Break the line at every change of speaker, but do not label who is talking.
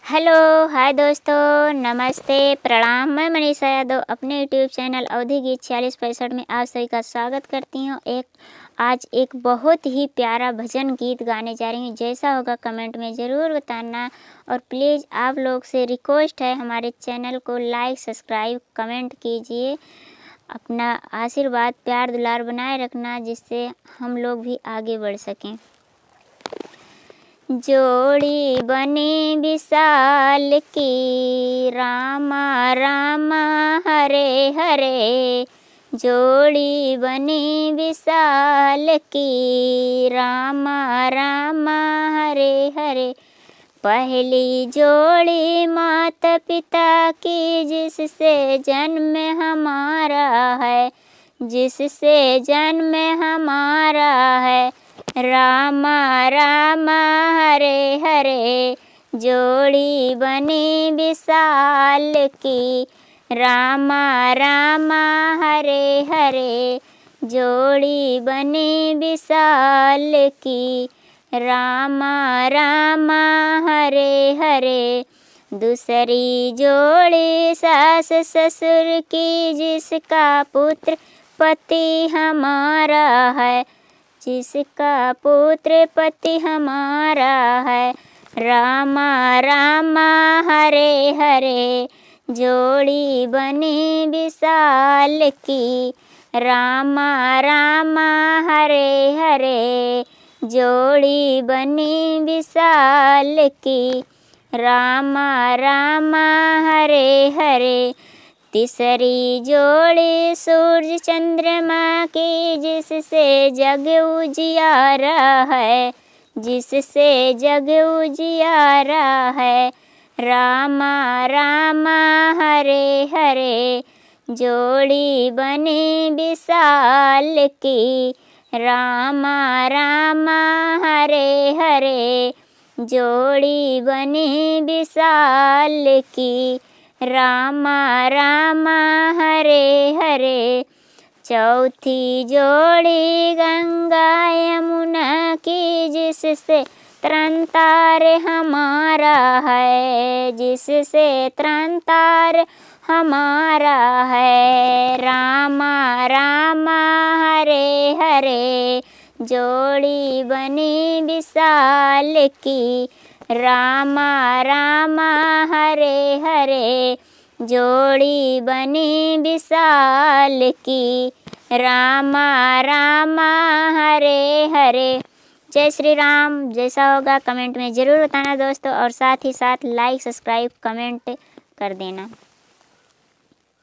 Hello, हाय दोस्तों, नमस्ते, प्रणाम। मैं मनीषा यादव अपने यूट्यूब चैनल अवधि गीत 4665 में आप सभी का स्वागत करती हूँ। आज एक बहुत ही प्यारा भजन गीत गाने जा रही हूँ। जैसा होगा कमेंट में ज़रूर बताना और प्लीज़ आप लोग से रिक्वेस्ट है हमारे चैनल को लाइक, सब्सक्राइब, कमेंट कीजिए। अपना आशीर्वाद, प्यार, दुलार बनाए रखना, जिससे हम लोग भी आगे बढ़ सकें। जोड़ी बनी विशाल की, रामा रामा हरे हरे। जोड़ी बनी विशाल की, रामा रामा हरे हरे। पहली जोड़ी माता पिता की, जिससे जन्म हमारा है, जिससे जन्म हमारा है। रामा रामा हरे हरे। जोड़ी बनी विशाल की, रामा रामा हरे हरे। जोड़ी बनी विशाल की, रामा रामा हरे हरे। दूसरी जोड़ी सास ससुर की, जिसका पुत्र पति हमारा है, जिसका पुत्र पति हमारा है। रामा रामा हरे हरे। जोड़ी बनी विशाल की, रामा रामा हरे हरे। जोड़ी बनी विशाल की, रामा रामा हरे हरे। तीसरी जोड़ी सूरज चंद्रमा की, जिससे जग उजियारा है, जिससे जग उजियारा है। रामा रामा हरे हरे। जोड़ी बनी विशाल की, रामा रामा हरे हरे। जोड़ी बनी विशाल की, रामा रामा हरे हरे। चौथी जोड़ी गंगा यमुना की, जिससे तरण तार हमारा है, जिससे तरण तार हमारा है। रामा रामा हरे हरे। जोड़ी बनी विशाल की, रामा रामा हरे हरे। जोड़ी बनी विशाल की, रामा रामा हरे हरे। जय श्री राम। जैसा होगा कमेंट में ज़रूर बताना दोस्तों, और साथ ही साथ लाइक, सब्सक्राइब, कमेंट कर देना।